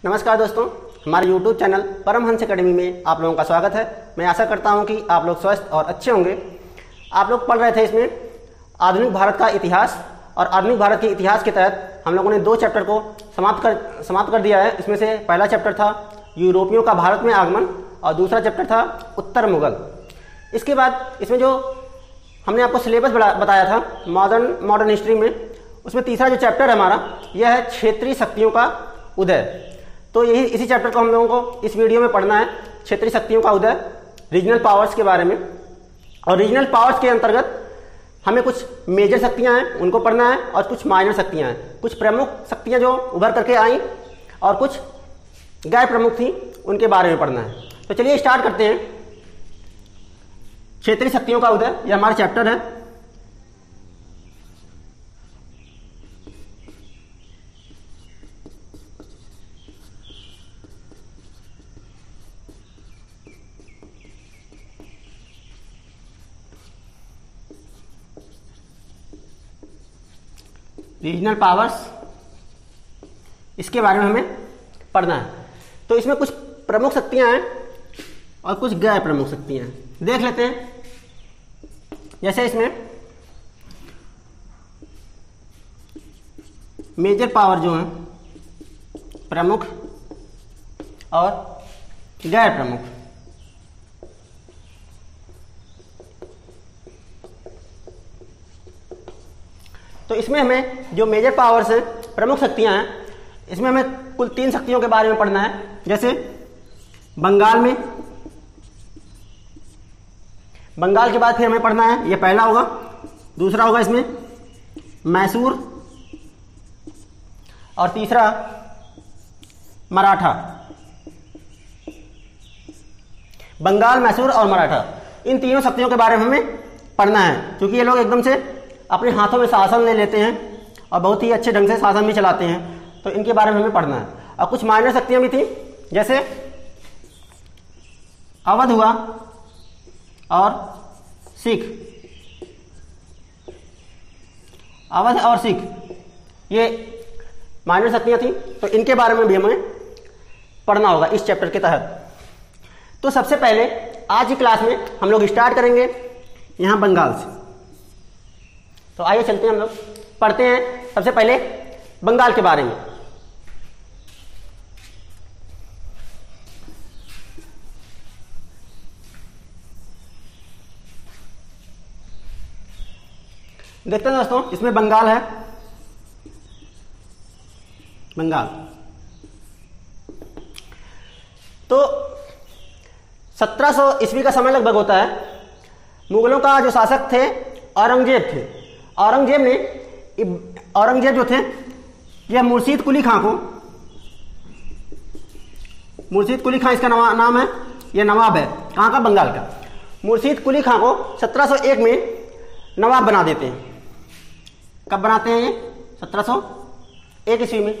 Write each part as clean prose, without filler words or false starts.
नमस्कार दोस्तों, हमारे YouTube चैनल परमहंस एकेडमी में आप लोगों का स्वागत है। मैं आशा करता हूं कि आप लोग स्वस्थ और अच्छे होंगे। आप लोग पढ़ रहे थे इसमें आधुनिक भारत का इतिहास, और आधुनिक भारत के इतिहास के तहत हम लोगों ने 2 चैप्टर को समाप्त कर दिया है। इसमें से पहला चैप्टर था यूरोपियों का भारत में आगमन और दूसरा चैप्टर था उत्तर मुगल। इसके बाद इसमें जो हमने आपको सिलेबस बताया था मॉडर्न हिस्ट्री में, उसमें तीसरा जो चैप्टर है हमारा यह है क्षेत्रीय शक्तियों का उदय। तो यही इसी चैप्टर को हम लोगों को इस वीडियो में पढ़ना है, क्षेत्रीय शक्तियों का उदय, रीजनल पावर्स के बारे में। और रीजनल पावर्स के अंतर्गत हमें कुछ मेजर शक्तियां हैं उनको पढ़ना है और कुछ माइनर शक्तियां हैं, कुछ प्रमुख शक्तियां जो उभर करके आई और कुछ गैर प्रमुख थी उनके बारे में पढ़ना है। तो चलिए स्टार्ट करते हैं। क्षेत्रीय शक्तियों का उदय यह हमारा चैप्टर है। रीजनल पावर्स, इसके बारे में हमें पढ़ना है। तो इसमें कुछ प्रमुख शक्तियां हैं और कुछ गैर प्रमुख शक्तियां हैं, देख लेते हैं। जैसे इसमें मेजर पावर जो है, प्रमुख और गैर प्रमुख। तो इसमें हमें जो मेजर पावर्स हैं, प्रमुख शक्तियां हैं, इसमें हमें कुल 3 शक्तियों के बारे में पढ़ना है। जैसे बंगाल के बाद फिर हमें पढ़ना है, यह पहला होगा। दूसरा होगा इसमें मैसूर, और तीसरा मराठा। बंगाल, मैसूर और मराठा, इन तीनों शक्तियों के बारे में हमें पढ़ना है, क्योंकि ये लोग एकदम से अपने हाथों में शासन ले लेते हैं और बहुत ही अच्छे ढंग से शासन भी चलाते हैं। तो इनके बारे में हमें पढ़ना है। और कुछ माइनर शक्तियां भी थी, जैसे अवध हुआ और सिख। अवध और सिख ये माइनर शक्तियां थी, तो इनके बारे में भी हमें पढ़ना होगा इस चैप्टर के तहत। तो सबसे पहले आज की क्लास में हम लोग स्टार्ट करेंगे यहां बंगाल से। तो आइए चलते हैं, हम लोग पढ़ते हैं सबसे पहले बंगाल के बारे में। देखते हैं दोस्तों, इसमें बंगाल है। बंगाल तो 1700 ईस्वी का समय लगभग होता है। मुगलों का जो शासक थे औरंगजेब थे। औरंगजेब जो थे, यह मुर्शीद कुली खां को, मुर्शीद कुली खां इसका नाम है, यह नवाब है। कहाँ का? बंगाल का। मुर्शीद कुली खां को 1701 में नवाब बना देते हैं। कब बनाते हैं? ये 1701 ईस्वी में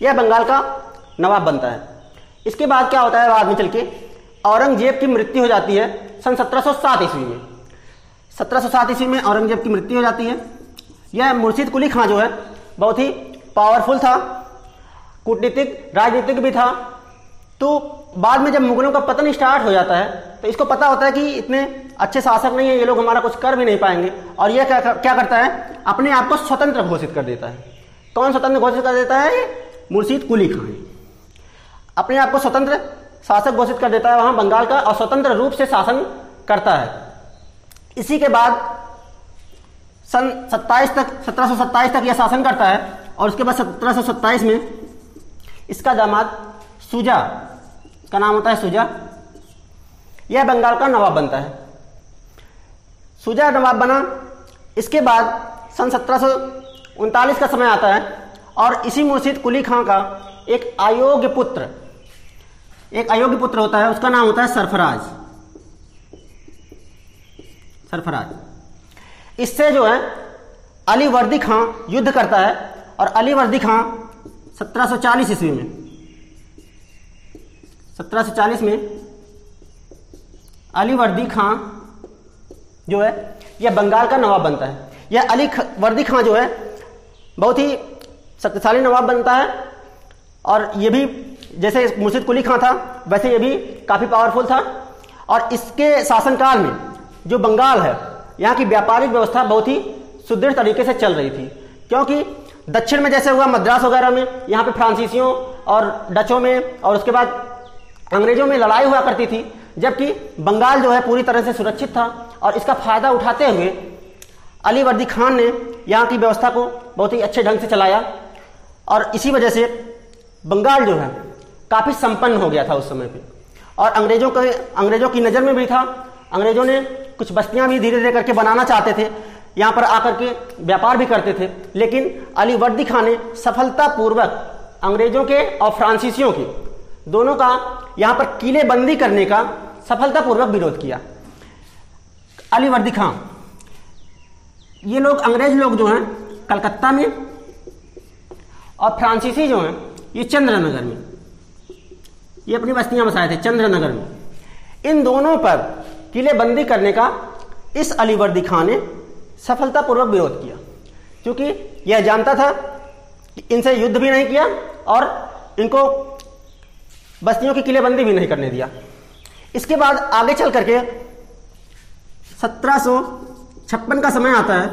यह बंगाल का नवाब बनता है। इसके बाद क्या होता है, बाद में चल के औरंगजेब की मृत्यु हो जाती है सन 1707 ईस्वी में। 1707 ईस्वी में औरंगजेब की मृत्यु हो जाती है। यह मुर्शीद कुली खां जो है बहुत ही पावरफुल था, कूटनीतिक, राजनीतिक भी था। तो बाद में जब मुगलों का पतन स्टार्ट हो जाता है, तो इसको पता होता है कि इतने अच्छे शासक नहीं है ये लोग, हमारा कुछ कर भी नहीं पाएंगे। और यह क्या करता है, अपने आप को स्वतंत्र घोषित कर देता है। कौन स्वतंत्र घोषित कर देता है? मुर्शीद कुली खां अपने आप को स्वतंत्र शासक घोषित कर देता है वहां बंगाल का, और स्वतंत्र रूप से शासन करता है। इसी के बाद सन 1727 तक यह शासन करता है। और उसके बाद 1727 में इसका दामाद शुजा, का नाम होता है शुजा, यह बंगाल का नवाब बनता है। शुजा नवाब बना। इसके बाद सन 1739 का समय आता है, और इसी मुर्शीद कुली खां का एक अयोग्य पुत्र होता है, उसका नाम होता है सरफराज। इससे जो है अलीवर्दी खां युद्ध करता है, और अलीवर्दी खां 1740 ईस्वी में 1740 में अलीवर्दी खां जो है यह बंगाल का नवाब बनता है। यह अलीवर्दी खां जो है बहुत ही शक्तिशाली नवाब बनता है और ये भी जैसे मुर्शिद कुली खां था वैसे ये भी काफ़ी पावरफुल था। और इसके शासनकाल में जो बंगाल है यहाँ की व्यापारिक व्यवस्था बहुत ही सुदृढ़ तरीके से चल रही थी, क्योंकि दक्षिण में जैसे हुआ मद्रास वगैरह में यहाँ पे फ्रांसीसियों और डचों में और उसके बाद अंग्रेजों में लड़ाई हुआ करती थी, जबकि बंगाल जो है पूरी तरह से सुरक्षित था। और इसका फायदा उठाते हुए अलीवर्दी खान ने यहाँ की व्यवस्था को बहुत ही अच्छे ढंग से चलाया और इसी वजह से बंगाल जो है काफ़ी संपन्न हो गया था उस समय पे। और अंग्रेजों की नज़र में भी था। अंग्रेजों ने कुछ बस्तियां भी धीरे धीरे करके बनाना चाहते थे, यहाँ पर आकर के व्यापार भी करते थे, लेकिन अलीवर्दी खान ने सफलतापूर्वक अंग्रेजों के और फ्रांसीसियों के दोनों का यहाँ पर किले बंदी करने का सफलतापूर्वक विरोध किया। अलीवर्दी खान, ये लोग अंग्रेज लोग जो हैं कलकत्ता में और फ्रांसीसी जो हैं ये चंद्रनगर में, ये अपनी बस्तियां बसाए थे चंद्रनगर में। इन दोनों पर किले बंदी करने का इस अलीवर्दी खान ने सफलतापूर्वक विरोध किया, क्योंकि यह जानता था कि इनसे युद्ध भी नहीं किया और इनको बस्तियों की किलेबंदी भी नहीं करने दिया। इसके बाद आगे चल करके 1756 का समय आता है।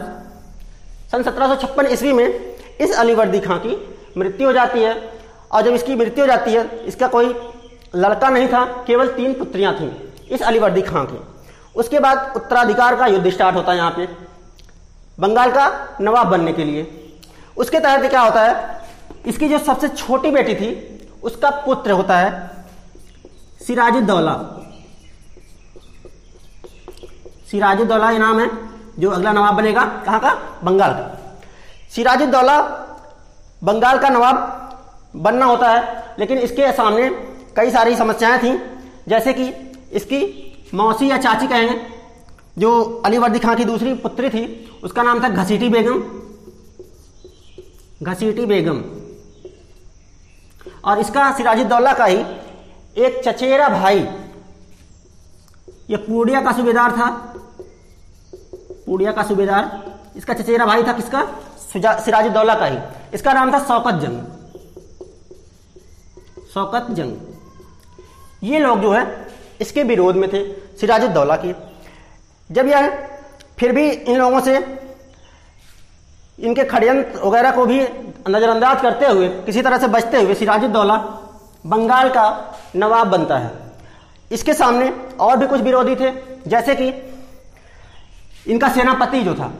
सन 1756 ईस्वी में इस अलीवर्दी खां की मृत्यु हो जाती है। और जब इसकी मृत्यु हो जाती है, इसका कोई लड़का नहीं था, केवल 3 पुत्रियां थीं इस अलीवर्दी खां की। उसके बाद उत्तराधिकार का युद्ध स्टार्ट होता है यहाँ पे बंगाल का नवाब बनने के लिए। उसके तहत क्या होता है, इसकी जो सबसे छोटी बेटी थी उसका पुत्र होता है सिराजुद्दौला। सिराजुद्दौला ये नाम है जो अगला नवाब बनेगा, कहाँ का, बंगाल का। सिराजुद्दौला बंगाल का नवाब बनना होता है, लेकिन इसके सामने कई सारी समस्याएं थीं, जैसे कि इसकी मौसी या चाची कहेंगे, जो अलीवर्दी खां की दूसरी पुत्री थी, उसका नाम था घसीटी बेगम। घसीटी बेगम। और इसका सिराजुद्दौला का ही एक चचेरा भाई, ये पूर्णिया का सूबेदार था, पूर्णिया का सूबेदार, इसका चचेरा भाई था किसका, सिराजुद्दौला का ही। इसका नाम था शौकत जंग। शौकत जंग। ये लोग जो है इसके विरोध में थे, सिराजुद्दौला की। जब यह फिर भी इन लोगों से, इनके षड्यंत्र वगैरह को भी नजरअंदाज करते हुए, किसी तरह से बचते हुए, सिराजुद्दौला बंगाल का नवाब बनता है। इसके सामने और भी कुछ विरोधी थे, जैसे कि इनका सेनापति जो था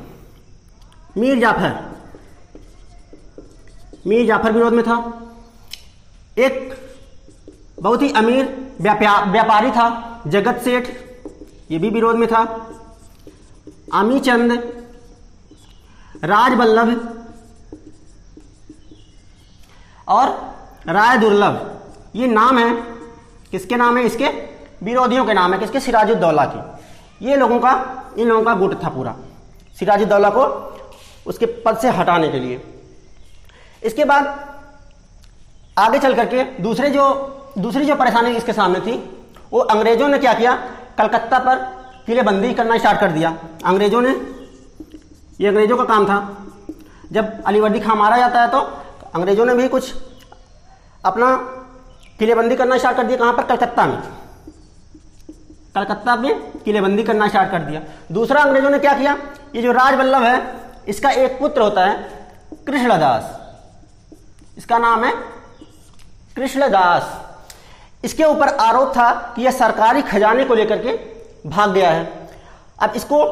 मीर जाफर, मीर जाफर विरोध में था। एक बहुत ही अमीर व्यापारी था जगत सेठ, ये भी विरोध में था। आमीचंद, राजवल्लभ और राय दुर्लभ, ये नाम है, किसके नाम है, इसके विरोधियों के नाम है, किसके, सिराजुद्दौला की। ये लोगों का, इन लोगों का गुट था पूरा सिराजुद्दौला को उसके पद से हटाने के लिए। इसके बाद आगे चल करके दूसरी जो परेशानी इसके सामने थी, वो अंग्रेजों ने क्या किया, कलकत्ता पर किलेबंदी करना स्टार्ट कर दिया। अंग्रेजों ने, ये अंग्रेजों का काम था। जब अलीवर्दी खां मारा जाता है तो अंग्रेजों ने भी कुछ अपना किलेबंदी करना स्टार्ट कर दिया। कहाँ पर, कलकत्ता में। कलकत्ता में किलेबंदी करना स्टार्ट कर दिया। दूसरा अंग्रेजों ने क्या किया, ये जो राजवल्लभ है, इसका एक पुत्र होता है कृष्णदास, इसका नाम है कृष्णदास। इसके ऊपर आरोप था कि यह सरकारी खजाने को लेकर के भाग गया है। अब इसको,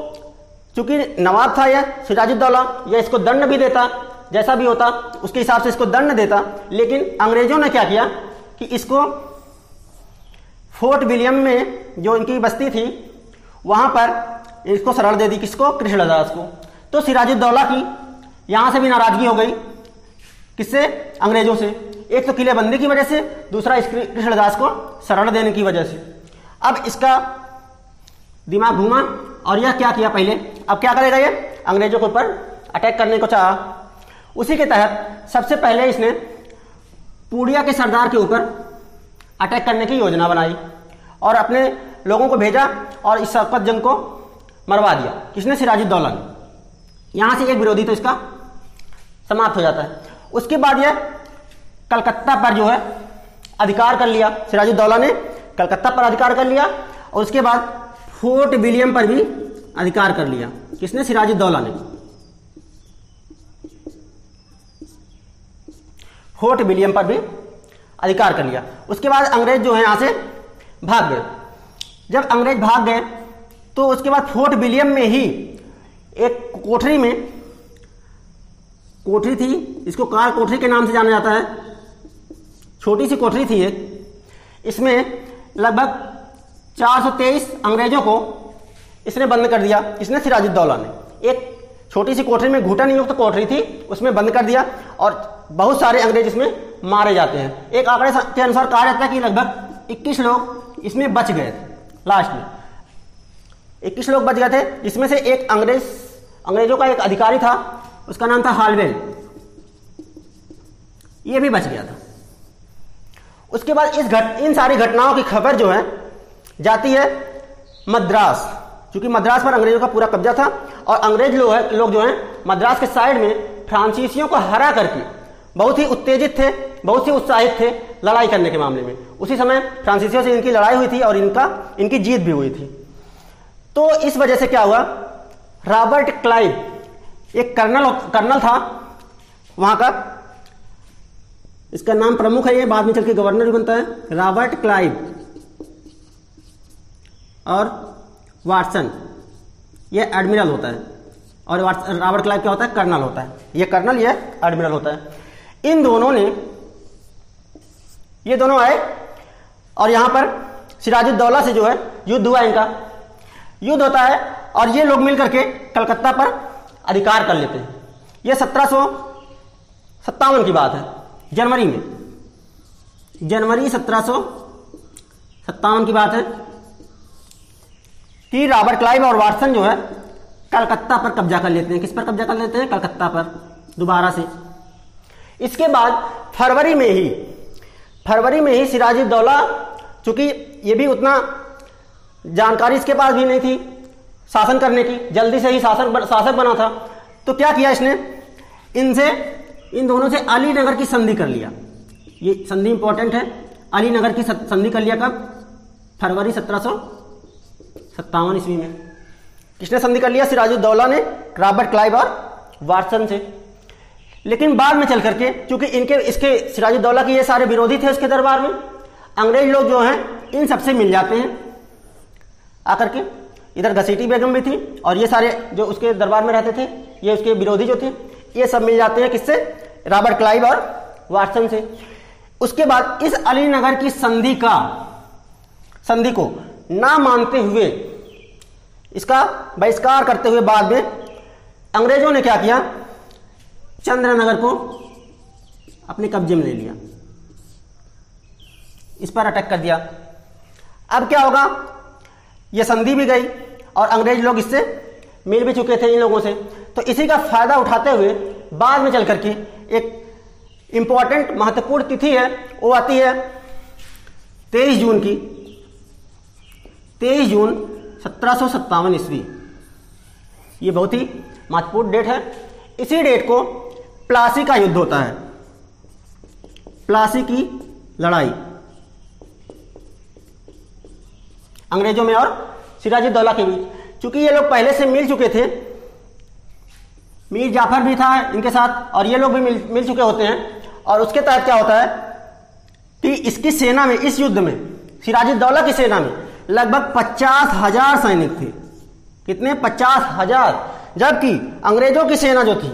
चूंकि नवाब था यह सिराजुद्दौला, यह इसको दंड भी देता, जैसा भी होता उसके हिसाब से इसको दंड देता। लेकिन अंग्रेजों ने क्या किया कि इसको फोर्ट विलियम में, जो इनकी बस्ती थी, वहां पर इसको शरण दे दी, किसको, कृष्णदास को। तो सिराजुद्दौला की यहां से भी नाराजगी हो गई, किससे, अंग्रेजों से। एक तो किलेबंदी की वजह से, दूसरा इस कृष्णदास को शरण देने की वजह से। अब इसका दिमाग घूमा और यह क्या किया, पहले अब क्या करेगा, ये अंग्रेजों के ऊपर अटैक करने को चाहा। उसी के तहत सबसे पहले इसने पूर्णिया के सरदार के ऊपर अटैक करने की योजना बनाई और अपने लोगों को भेजा और इस शौकत जंग को मरवा दिया। किसने, सिराजुद्दौला ने। यहां से एक विरोधी तो इसका समाप्त हो जाता है। उसके बाद यह कलकत्ता पर जो है अधिकार कर लिया, सिराजुद्दौला ने कलकत्ता पर अधिकार कर लिया और उसके बाद फोर्ट विलियम पर भी अधिकार कर लिया। किसने? सिराजुद्दौला ने। फोर्ट विलियम पर भी अधिकार कर लिया। उसके बाद अंग्रेज जो है यहां से भाग गए। जब अंग्रेज भाग गए तो उसके बाद फोर्ट विलियम में ही एक कोठरी में, कोठरी थी, इसको काल कोठरी के नाम से जाना जाता है, छोटी सी कोठरी थी एक, इसमें लगभग 423 अंग्रेजों को इसने बंद कर दिया। इसने? सिराजुद्दौला ने। एक छोटी सी कोठरी में, घुटन युक्त कोठरी थी, उसमें बंद कर दिया और बहुत सारे अंग्रेज इसमें मारे जाते हैं। एक आंकड़े के अनुसार कहा जाता है कि लगभग 21 लोग इसमें बच गए थे। लास्ट में 21 लोग बच गए थे। इसमें से एक अंग्रेजों का एक अधिकारी था, उसका नाम था हालवेल, ये भी बच गया था। उसके बाद इन सारी घटनाओं की खबर जो है जाती है मद्रास, क्योंकि मद्रास पर अंग्रेजों का पूरा कब्जा था और अंग्रेज लोग जो हैं मद्रास के साइड में फ्रांसीसियों को हरा करके बहुत ही उत्तेजित थे, बहुत ही उत्साहित थे लड़ाई करने के मामले में। उसी समय फ्रांसीसियों से इनकी लड़ाई हुई थी और इनकी जीत भी हुई थी। तो इस वजह से क्या हुआ, रॉबर्ट क्लाइव एक कर्नल था वहां का, इसका नाम प्रमुख है, ये बाद में चल के गवर्नर भी बनता है, रॉबर्ट क्लाइव और वाटसन, ये एडमिरल होता है और रॉबर्ट क्लाइव क्या होता है? कर्नल होता है। ये कर्नल, ये एडमिरल होता है। इन दोनों ने, ये दोनों आए और यहां पर सिराजुद्दौला से जो है युद्ध हुआ, इनका युद्ध होता है और ये लोग मिलकर के कलकत्ता पर अधिकार कर लेते हैं। ये 1757 की बात है, जनवरी में, जनवरी 1757 की बात है कि रॉबर्ट क्लाइव और वाटसन जो है कलकत्ता पर कब्जा कर लेते हैं। किस पर कब्जा कर लेते हैं? कलकत्ता पर दोबारा से। इसके बाद फरवरी में ही सिराजुद्दौला, चूंकि ये भी उतना जानकारी इसके पास भी नहीं थी शासन करने की, जल्दी से ही शासक बना था, तो क्या किया इसने? इन दोनों से अलीनगर की संधि कर लिया। ये संधि इंपॉर्टेंट है। अलीनगर की संधि कर लिया कब? फरवरी 1757 ईस्वी में। किसने संधि कर लिया? सिराजुद्दौला ने रॉबर्ट क्लाइव और वाटसन से। लेकिन बाद में चल करके, चूंकि इसके सिराजुद्दौला के ये सारे विरोधी थे उसके दरबार में, अंग्रेज लोग जो हैं इन सबसे मिल जाते हैं आकर के। इधर घसीटी बेगम भी थी और ये सारे जो उसके दरबार में रहते थे, ये उसके विरोधी जो थे, ये सब मिल जाते हैं किससे? रॉबर्ट क्लाइव और वाटसन से। उसके बाद इस अलीनगर की संधि को ना मानते हुए, इसका बहिष्कार करते हुए, बाद में अंग्रेजों ने क्या किया? चंद्रनगर को अपने कब्जे में ले लिया, इस पर अटैक कर दिया। अब क्या होगा? यह संधि भी गई और अंग्रेज लोग इससे मिल भी चुके थे इन लोगों से। तो इसी का फायदा उठाते हुए बाद में चल करके एक इंपॉर्टेंट महत्वपूर्ण तिथि है, वो आती है 23 जून की, 23 जून 1757 ईस्वी। ये बहुत ही महत्वपूर्ण डेट है। इसी डेट को प्लासी का युद्ध होता है, प्लासी की लड़ाई अंग्रेजों में और सिराजुद्दौला के बीच। चूंकि ये लोग पहले से मिल चुके थे, मीर जाफर भी था इनके साथ और ये लोग भी मिल चुके होते हैं, और उसके तहत क्या होता है कि इसकी सेना में, इस युद्ध में, सिराजुद्दौला की सेना में लगभग 50,000 सैनिक थे। कितने? 50,000। जबकि अंग्रेजों की सेना जो थी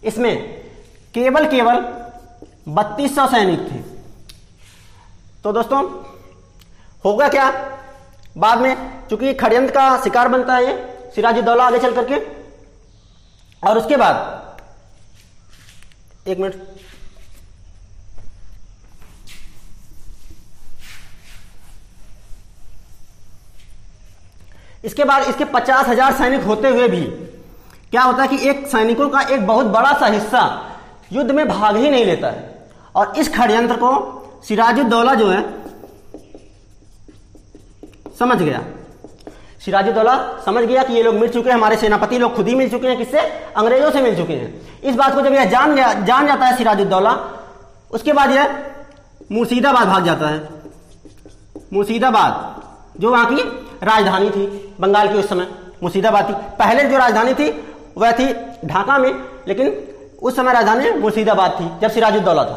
इसमें केवल 3200 सैनिक थे। तो दोस्तों होगा क्या? बाद में चूंकि षड्यंत्र का शिकार बनता है ये सिराजुद्दौला आगे चल करके, और उसके बाद, एक मिनट, इसके बाद इसके 50,000 सैनिक होते हुए भी क्या होता है कि एक सैनिकों का एक बहुत बड़ा सा हिस्सा युद्ध में भाग ही नहीं लेता है। और इस षड्यंत्र को सिराजुद्दौला जो है समझ गया। सिराजुद्दौला समझ गया कि ये लोग मिल चुके हैं, हमारे सेनापति लोग खुद ही मिल चुके हैं, किससे? अंग्रेजों से मिल चुके हैं। इस बात को जब यह जान जाता है सिराजुद्दौला, उसके बाद यह मुर्शिदाबाद भाग जाता है। मुर्शिदाबाद जो वहां की राजधानी थी बंगाल की, उस समय मुर्शिदाबाद थी। पहले जो राजधानी थी वह थी ढाका में, लेकिन उस समय राजधानी मुर्शिदाबाद थी जब सिराजुद्दौला था।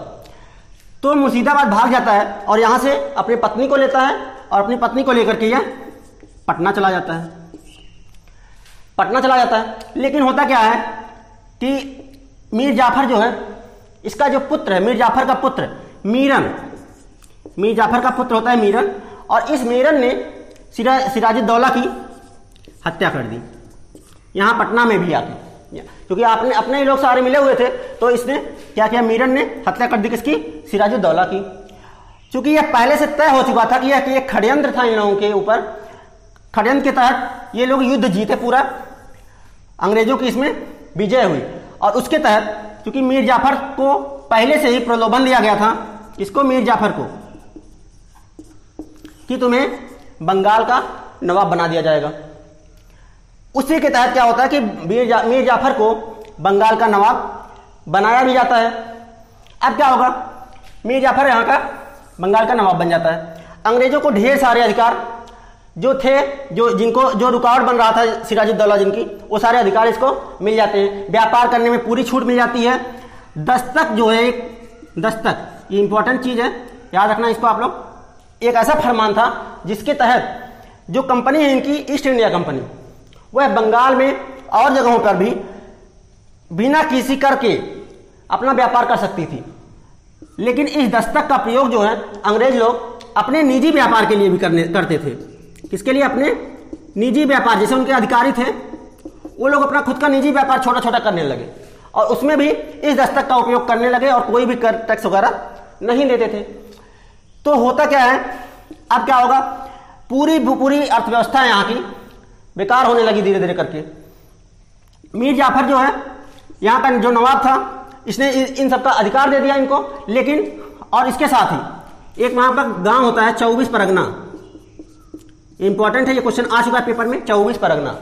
तो मुर्शिदाबाद भाग जाता है और यहां से अपनी पत्नी को लेता है और अपनी पत्नी को लेकर के यह पटना चला जाता है। पटना चला जाता है, लेकिन होता क्या है कि मीर जाफर जो है, इसका जो पुत्र है, मीर जाफर का पुत्र मीरन, मीर जाफर का पुत्र होता है मीरन, और इस मीरन ने सिराजुद्दौला की हत्या कर दी यहां पटना में भी आके, क्योंकि आपने अपने ही लोग सारे मिले हुए थे। तो इसने क्या किया, मीरन ने हत्या कर दी किसकी, सिराजुद्दौला की। क्योंकि यह पहले से तय हो चुका था कि यह षड्यंत्र था इन लोगों के ऊपर। षड्यंत्र के तहत ये लोग युद्ध जीते पूरा, अंग्रेजों की इसमें विजय हुई, और उसके तहत क्योंकि मीर जाफर को पहले से ही प्रलोभन दिया गया था, इसको मीर जाफर को, कि तुम्हें बंगाल का नवाब बना दिया जाएगा। उसी के तहत क्या होता है कि मीर जाफर को बंगाल का नवाब बनाया भी जाता है। अब क्या होगा, मीर जाफर यहाँ का बंगाल का नवाब बन जाता है। अंग्रेजों को ढेर सारे अधिकार जो थे, जो रुकावट बन रहा था सिराजुद्दौला जिनकी, वो सारे अधिकार इसको मिल जाते हैं। व्यापार करने में पूरी छूट मिल जाती है। दस्तक जो है, एक दस्तक, ये इंपॉर्टेंट चीज है, याद रखना इसको आप लोग। एक ऐसा फरमान था जिसके तहत जो कंपनी है इनकी, ईस्ट इंडिया कंपनी, वह बंगाल में और जगहों पर भी बिना किसी कर के अपना व्यापार कर सकती थी। लेकिन इस दस्तक का प्रयोग जो है अंग्रेज लोग अपने निजी व्यापार के लिए भी करते थे। किसके लिए, अपने निजी व्यापार, जैसे उनके अधिकारी थे वो लोग अपना खुद का निजी व्यापार छोटा छोटा करने लगे, और उसमें भी इस दस्तक का उपयोग करने लगे, और कोई भी कर टैक्स वगैरह नहीं देते थे। तो होता क्या है, अब क्या होगा, पूरी अर्थव्यवस्था यहाँ की बेकार होने लगी धीरे धीरे करके। मीर जाफर जो है यहाँ का जो नवाब था, इसने इन सबका अधिकार दे दिया इनको, लेकिन और इसके साथ ही एक वहां पर गांव होता है 24 परगना, इंपॉर्टेंट है, ये क्वेश्चन आ चुका है पेपर में, 24 परगना।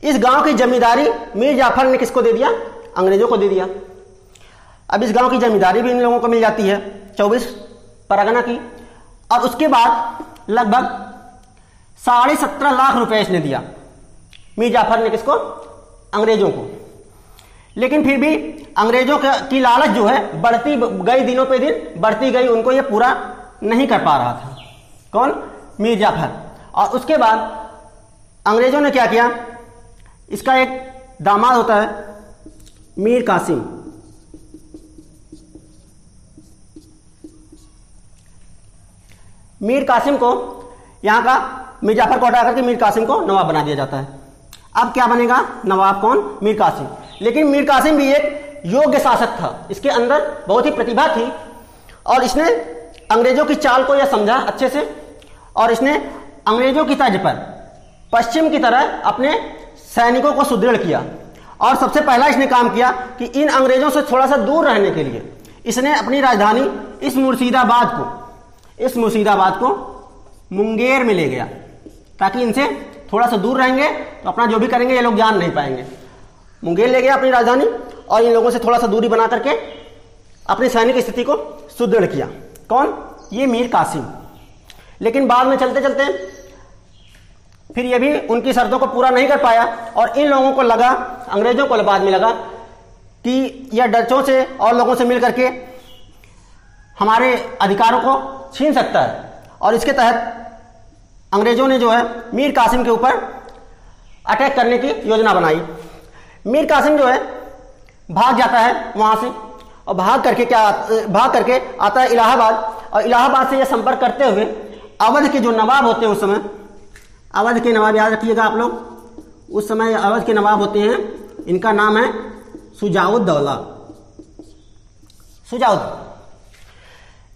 इस गांव की जमींदारी मीर जाफर ने किसको दे दिया, अंग्रेजों को दे दिया। अब इस गांव की जमींदारी भी इन लोगों को मिल जाती है 24 परगना की, और उसके बाद लगभग 17.5 लाख रुपए इसने दिया मीर जाफर ने, किसको, अंग्रेजों को। लेकिन फिर भी अंग्रेजों की लालच जो है बढ़ती गई, दिनों पे दिन बढ़ती गई, उनको ये पूरा नहीं कर पा रहा था, कौन, मीर जाफर। और उसके बाद अंग्रेजों ने क्या किया, इसका एक दामाद होता है मीर कासिम, मीर कासिम को यहां का मीर जाफर को हटा करके मीर कासिम को नवाब बना दिया जाता है। अब क्या बनेगा नवाब, कौन, मीर कासिम। लेकिन मीर कासिम भी एक योग्य शासक था, इसके अंदर बहुत ही प्रतिभा थी, और इसने अंग्रेजों की चाल को यह समझा अच्छे से, और इसने अंग्रेजों की तर्ज पर पश्चिम की तरह अपने सैनिकों को सुदृढ़ किया। और सबसे पहला इसने काम किया कि इन अंग्रेजों से थोड़ा सा दूर रहने के लिए इसने अपनी राजधानी इस मुर्शिदाबाद को मुंगेर में ले गया, ताकि इनसे थोड़ा सा दूर रहेंगे तो अपना जो भी करेंगे ये लोग जान नहीं पाएंगे। मुंगेर ले गया अपनी राजधानी, और इन लोगों से थोड़ा सा दूरी बना करके अपनी सैनिक स्थिति को सुदृढ़ किया। कौन, ये मीर कासिम। लेकिन बाद में चलते चलते फिर ये भी उनकी शर्तों को पूरा नहीं कर पाया, और इन लोगों को लगा, अंग्रेजों को बाद में लगा कि यह डचों से और लोगों से मिल करके हमारे अधिकारों को छीन सकता है, और इसके तहत अंग्रेजों ने जो है मीर कासिम के ऊपर अटैक करने की योजना बनाई। मीर कासिम जो है भाग जाता है वहां से, और भाग करके आता है इलाहाबाद, और इलाहाबाद से यह संपर्क करते हुए अवध के जो नवाब होते हैं उस समय, अवध के नवाब याद रखिएगा आप लोग, उस समय अवध के नवाब होते हैं, इनका नाम है शुजाउद्दौला,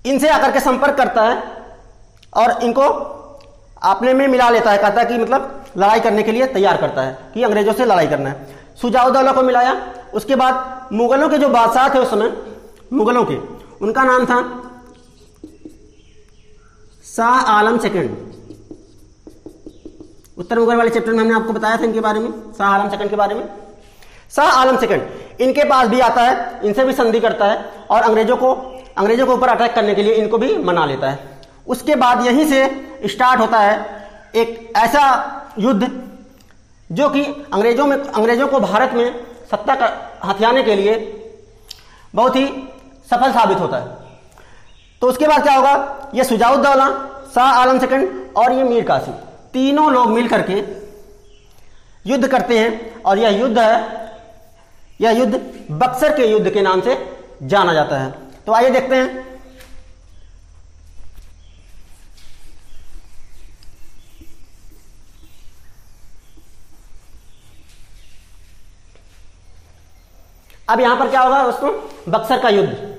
इनसे आकर के संपर्क करता है और इनको अपने में मिला लेता है, कहता है कि मतलब लड़ाई करने के लिए तैयार करता है कि अंग्रेजों से लड़ाई करना है। शुजाउद्दौला को मिलाया। उसके बाद मुगलों के जो बादशाह थे उस समय, मुगलों के, उनका नाम था शाह आलम सेकंड। उत्तर मुगल वाले चैप्टर में हमने आपको बताया था इनके बारे में, शाह आलम सेकंड के बारे में। शाह आलम सेकंड इनके पास भी आता है, इनसे भी संधि करता है और अंग्रेजों को अंग्रेजों के ऊपर अटैक करने के लिए इनको भी मना लेता है। उसके बाद यहीं से स्टार्ट होता है एक ऐसा युद्ध जो कि अंग्रेजों को भारत में सत्ता हथियाने के लिए बहुत ही सफल साबित होता है। तो उसके बाद क्या होगा, ये शुजाउद्दौला, शाह आलम सेकंड और ये मीर कासिम, तीनों लोग मिल करके युद्ध करते हैं और यह युद्ध बक्सर के युद्ध के नाम से जाना जाता है। तो आइए देखते हैं। अब यहां पर क्या होगा दोस्तों, बक्सर का युद्ध।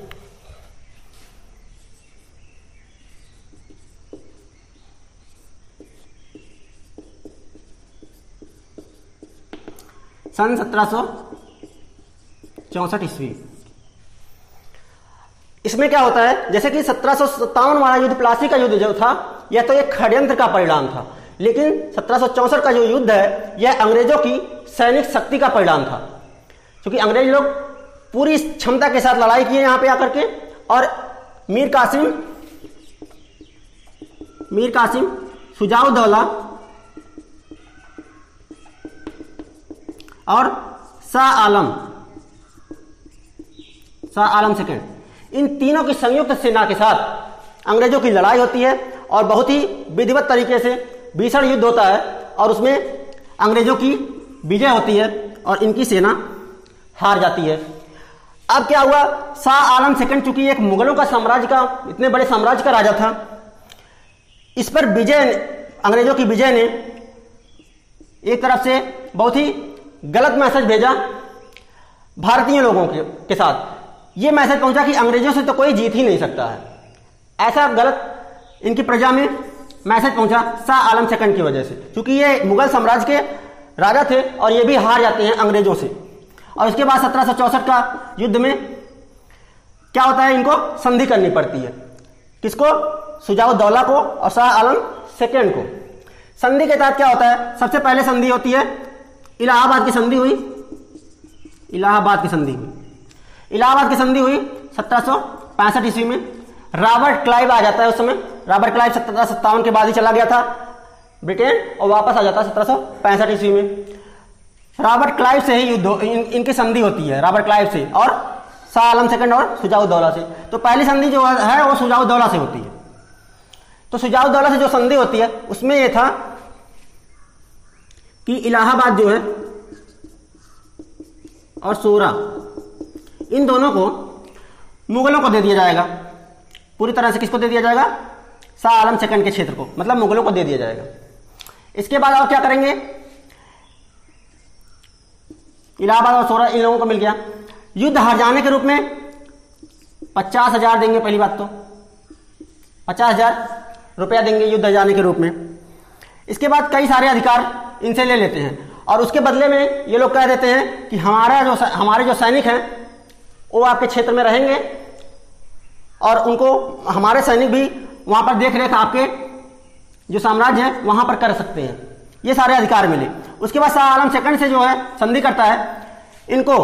सन 1764 ईस्वी। इसमें क्या होता है, जैसे कि 1757 वाला युद्ध, प्लासी का युद्ध जो था, यह तो एक षड्यंत्र का परिणाम था, लेकिन 1764 का जो युद्ध है यह अंग्रेजों की सैनिक शक्ति का परिणाम था। क्योंकि अंग्रेज लोग पूरी क्षमता के साथ लड़ाई किए यहां पे आकर के, और मीर कासिम, शुजाउद्दौला और शाह आलम सेकंड, इन तीनों की संयुक्त सेना के साथ अंग्रेजों की लड़ाई होती है और बहुत ही विधिवत तरीके से भीषण युद्ध होता है और उसमें अंग्रेजों की विजय होती है और इनकी सेना हार जाती है। अब क्या हुआ, शाह आलम सेकंड चूंकि एक मुगलों का साम्राज्य का, इतने बड़े साम्राज्य का राजा था, इस पर अंग्रेजों की विजय ने एक तरफ से बहुत ही गलत मैसेज भेजा भारतीय लोगों के साथ। यह मैसेज पहुंचा कि अंग्रेजों से तो कोई जीत ही नहीं सकता है। ऐसा गलत इनकी प्रजा में मैसेज पहुंचा शाह आलम सेकंड की वजह से, क्योंकि ये मुगल साम्राज्य के राजा थे और ये भी हार जाते हैं अंग्रेजों से। और उसके बाद 1764 का युद्ध में क्या होता है, इनको संधि करनी पड़ती है। किसको, शुजाउद्दौला को और शाह आलम सेकंड को। संधि के तहत क्या होता है, सबसे पहले संधि होती है इलाहाबाद की संधि हुई। इलाहाबाद की संधि हुई 1765 ईस्वी में। रॉबर्ट क्लाइव आ जाता है उस समय। रॉबर्ट क्लाइव 1757 के बाद ही चला गया था ब्रिटेन और वापस आ जाता है 1765 ईस्वी में। रॉबर्ट क्लाइव से ही युद्ध, इनकी संधि होती है रॉबर्ट क्लाइव से और शाह आलम सेकंड और शुजाउद्दौला से। तो पहली संधि जो है वो शुजाउद्दौला से होती है। तो शुजाउद्दौला से जो संधि होती है उसमें यह था कि इलाहाबाद जो है और सोरा, इन दोनों को मुगलों को दे दिया जाएगा। पूरी तरह से किसको दे दिया जाएगा, शाह आलम सेकंड के क्षेत्र को, मतलब मुगलों को दे दिया जाएगा। इसके बाद और क्या करेंगे, इलाहाबाद और सोरा इन लोगों को मिल गया। युद्ध हार जाने के रूप में 50,000 देंगे। पहली बात तो 50,000 रुपया देंगे युद्ध हार जाने के रूप में। इसके बाद कई सारे अधिकार इनसे ले लेते हैं और उसके बदले में ये लोग कह देते हैं कि हमारे जो सैनिक हैं वो आपके क्षेत्र में रहेंगे और उनको हमारे सैनिक भी वहां पर देख रेख आपके जो साम्राज्य है वहां पर कर सकते हैं। ये सारे अधिकार मिले। उसके बाद शाह आलम सेकंड से जो है संधि करता है, इनको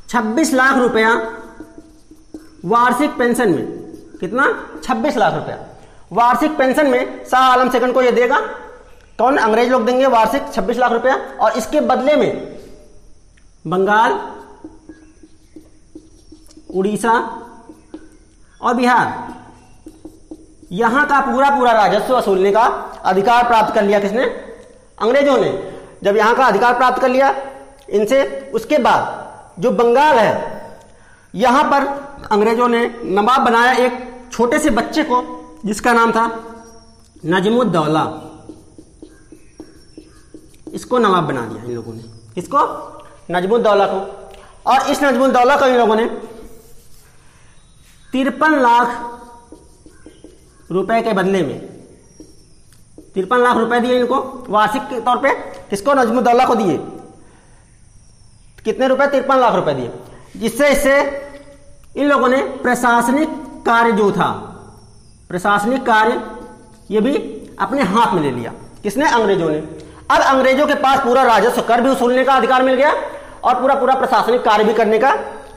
26 लाख रुपया वार्षिक पेंशन में, कितना, 26 लाख रुपया वार्षिक पेंशन में शाह आलम सेकंड को ये देगा। कौन, अंग्रेज लोग देंगे वार्षिक 26 लाख रुपया। और इसके बदले में बंगाल, उड़ीसा और बिहार, यहां का पूरा राजस्व वसूलने का अधिकार प्राप्त कर लिया। किसने, अंग्रेजों ने। जब यहां का अधिकार प्राप्त कर लिया इनसे, उसके बाद जो बंगाल है यहां पर अंग्रेजों ने नवाब बनाया एक छोटे से बच्चे को, जिसका नाम था नजमुद्दौला। इसको नवाब बना दिया इन लोगों ने, इसको, नजमुद्दौला को। और इस नजमुद्दौला को इन लोगों ने 53 लाख रुपए के बदले में 53 लाख रुपए दिए इनको वार्षिक के तौर पे। किसको, नजमुद्दौला को दिए। कितने रुपए, 53 लाख रुपए दिए, जिससे इससे इन लोगों ने प्रशासनिक कार्य जो था, प्रशासनिक कार्य ये भी अपने हाथ में ले लिया। किसने, अंग्रेजों ने। अब अंग्रेजों के पास पूरा राजस्व, कर भी वसूलने का अधिकार मिल गया और पूरा प्रशासनिक कार्य भी करने का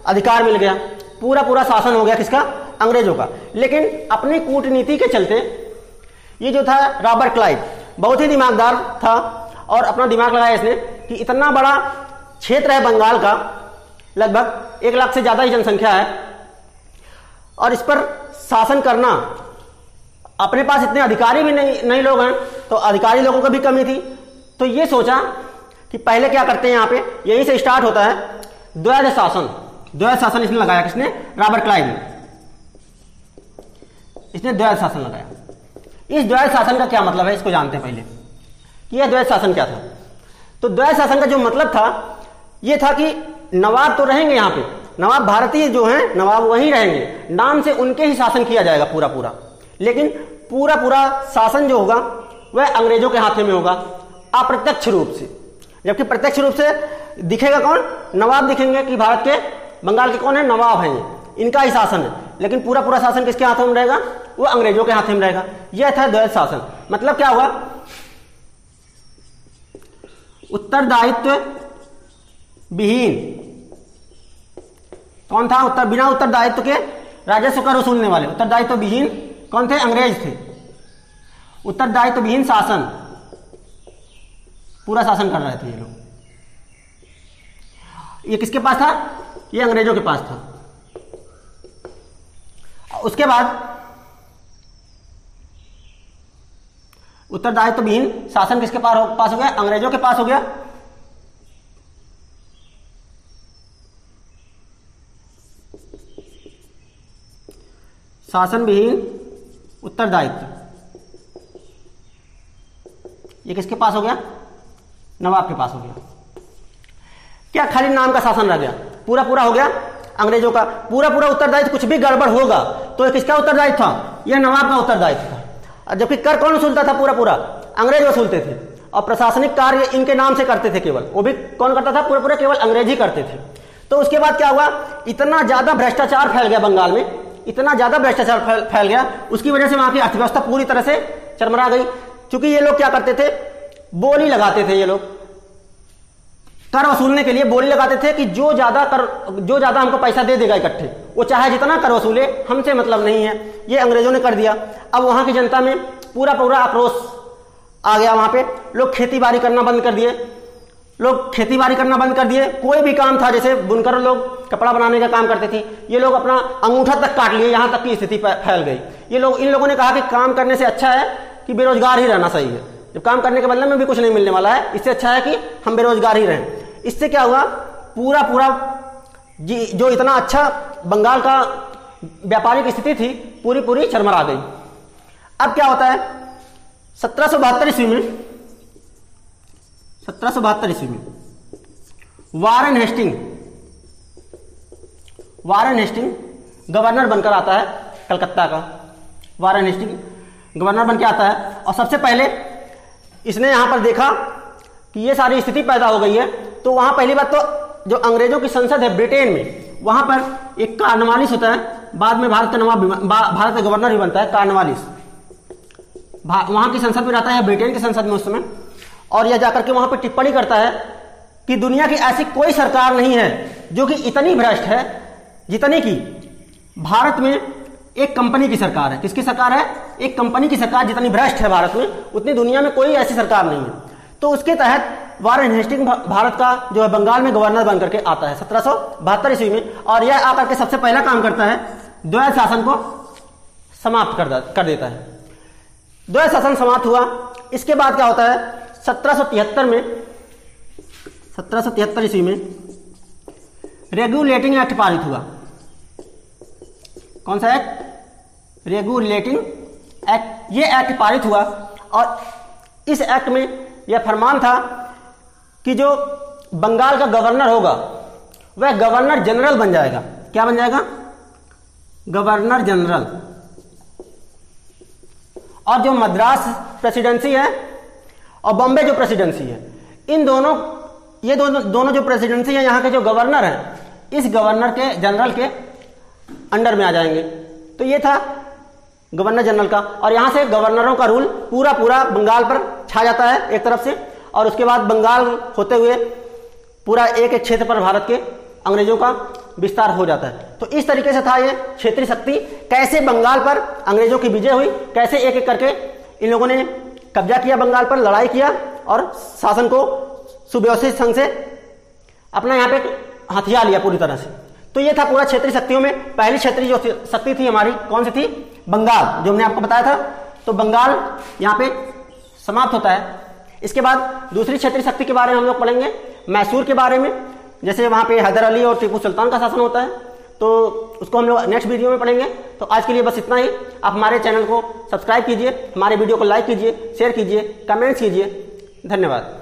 अधिकार मिल गया। पूरा शासन हो गया किसका, अंग्रेजों का। लेकिन अपनी कूटनीति के चलते ये जो था रॉबर्ट क्लाइव बहुत ही दिमागदार था और अपना दिमाग लगाया इसने कि इतना बड़ा क्षेत्र है बंगाल का, लगभग 1 लाख से ज्यादा ही जनसंख्या है, और इस पर शासन करना, अपने पास इतने अधिकारी भी नहीं लोग हैं, तो अधिकारी लोगों की भी कमी थी। तो ये सोचा कि पहले क्या करते हैं, यहाँ पे यहीं से स्टार्ट होता है द्वैध शासन। द्वैध शासन इसने लगाया, किसने? रॉबर्ट क्लाइव ने। इसने द्वैध शासन लगाया। इस द्वैध शासन का क्या मतलब है, इसको जानते हैं पहले कि यह द्वैध शासन क्या था। तो द्वैध शासन का जो मतलब था यह था कि नवाब तो रहेंगे यहाँ पे, नवाब भारतीय जो हैं नवाब वहीं रहेंगे, नाम से उनके ही शासन किया जाएगा पूरा पूरा, लेकिन पूरा पूरा शासन जो होगा वह अंग्रेजों के हाथ में होगा अप्रत्यक्ष रूप से। जबकि प्रत्यक्ष रूप से दिखेगा कौन? नवाब दिखेंगे कि भारत के बंगाल के कौन है, नवाब हैं, इनका ही शासन है, लेकिन पूरा पूरा शासन किसके हाथों में रहेगा? वो अंग्रेजों के हाथों में रहेगा। यह था द्वैध शासन। मतलब क्या हुआ? उत्तरदायित्व विहीन कौन था? बिना उत्तरदायित्व के राजस्व कर वसूलने वाले। उत्तरदायित्व विहीन कौन थे? अंग्रेज थे। उत्तरदायित्व विहीन शासन, पूरा शासन कर रहे थे ये लोग। ये किसके पास था? ये अंग्रेजों के पास था। उसके बाद उत्तरदायित्व विहीन शासन किसके पास हो गया? अंग्रेजों के पास हो गया। शासन विहीन उत्तरदायित्व, ये किसके पास हो गया? नवाब के पास हो गया। क्या खाली नाम का शासन रह गया? पूरा पूरा हो गया अंग्रेजों का। पूरा पूरा उत्तरदायित्व, कुछ भी गड़बड़ होगा तो किसका उत्तरदायित्व था? यह नवाब का उत्तरदायित्व था। जबकि कर कौन वसूलता था? पूरा पूरा अंग्रेज वसूलते थे, और प्रशासनिक कार्य इनके नाम से करते थे केवल, वो भी कौन करता था? पूरा पूरा केवल अंग्रेज ही करते थे। तो उसके बाद क्या हुआ? इतना ज्यादा भ्रष्टाचार फैल गया बंगाल में, इतना ज्यादा भ्रष्टाचार फैल गया, उसकी वजह से वहां की अर्थव्यवस्था पूरी तरह से चरमरा गई। क्योंकि ये लोग क्या करते थे? बोली लगाते थे। ये लोग कर वसूलने के लिए बोली लगाते थे कि जो ज्यादा हमको पैसा दे देगा इकट्ठे, वो चाहे जितना कर वसूले, हमसे मतलब नहीं है। ये अंग्रेजों ने कर दिया। अब वहां की जनता में पूरा पूरा आक्रोश आ गया। वहां पे लोग खेती बाड़ी करना बंद कर दिए। कोई भी काम था, जैसे बुनकर लोग कपड़ा बनाने का काम करते थे, ये लोग अपना अंगूठा तक काट लिए, यहां तक की स्थिति फैल गई। इन लोगों ने कहा कि काम करने से अच्छा है कि बेरोजगार ही रहना सही है। जब काम करने के बदले में भी कुछ नहीं मिलने वाला है, इससे अच्छा है कि हम बेरोजगार ही रहें। इससे क्या हुआ? पूरा पूरा जो इतना अच्छा बंगाल का व्यापारिक स्थिति थी, पूरी पूरी चरमरा गई। अब क्या होता है? 1772 ईस्वी में वारेन हेस्टिंग गवर्नर बनकर आता है कलकत्ता का। वारेन हेस्टिंग गवर्नर बनकर आता है, और सबसे पहले इसने यहां पर देखा कि ये सारी स्थिति पैदा हो गई है। तो वहां पहली बात तो जो अंग्रेजों की संसद है ब्रिटेन में, वहां पर एक कार्नवालिस होता है, बाद में भारत का गवर्नर ही बनता है कार्नवालिस। वहां की संसद में रहता है, ब्रिटेन की संसद में उस समय, और यह जाकर के वहां पर टिप्पणी करता है कि दुनिया की ऐसी कोई सरकार नहीं है जो कि इतनी भ्रष्ट है जितनी की भारत में एक कंपनी की सरकार है। किसकी सरकार है? एक कंपनी की सरकार जितनी भ्रष्ट है भारत में, उतनी दुनिया में कोई ऐसी सरकार नहीं है। तो उसके तहत वारेन हेस्टिंग भारत का जो है बंगाल में गवर्नर बनकर के आता है 1772 ईस्वी में, और यह आकर के सबसे पहला काम करता है, द्वैध शासन को समाप्त कर देता है। द्वैध शासन समाप्त हुआ। इसके बाद क्या होता है? 1773 ईस्वी में रेगुलेटिंग एक्ट पारित हुआ। कौन सा एक्ट? Regulating act. ये एक्ट पारित हुआ, और इस एक्ट में यह फरमान था कि जो बंगाल का गवर्नर होगा वह गवर्नर जनरल बन जाएगा। क्या बन जाएगा? Governor general. और जो मद्रास प्रेसिडेंसी है और बॉम्बे जो प्रेसिडेंसी है, इन दोनों जो प्रेसिडेंसी है, यहाँ के जो गवर्नर हैं, इस गवर्नर के जनरल के अंडर में आ जाएंगे। तो ये था गवर्नर जनरल का, और यहां से गवर्नरों का रूल पूरा पूरा बंगाल पर छा जाता है एक तरफ से, और उसके बाद बंगाल होते हुए पूरा एक क्षेत्र पर भारत के अंग्रेजों का विस्तार हो जाता है। तो इस तरीके से था ये क्षेत्रीय शक्ति, कैसे बंगाल पर अंग्रेजों की विजय हुई, कैसे एक एक करके इन लोगों ने कब्जा किया बंगाल पर, लड़ाई किया और शासन को सुव्यवस्थित ढंग से अपना यहाँ पे हथियार लिया पूरी तरह से। तो ये था पूरा क्षेत्रीय शक्तियों में। पहली क्षेत्रीय जो शक्ति थी हमारी कौन सी थी? बंगाल, जो हमने आपको बताया था। तो बंगाल यहाँ पे समाप्त होता है। इसके बाद दूसरी क्षेत्रीय शक्ति के बारे में हम लोग पढ़ेंगे, मैसूर के बारे में, जैसे वहाँ पे हैदर अली और टीपू सुल्तान का शासन होता है। तो उसको हम लोग नेक्स्ट वीडियो में पढ़ेंगे। तो आज के लिए बस इतना ही। आप हमारे चैनल को सब्सक्राइब कीजिए, हमारे वीडियो को लाइक कीजिए, शेयर कीजिए, कमेंट्स कीजिए। धन्यवाद।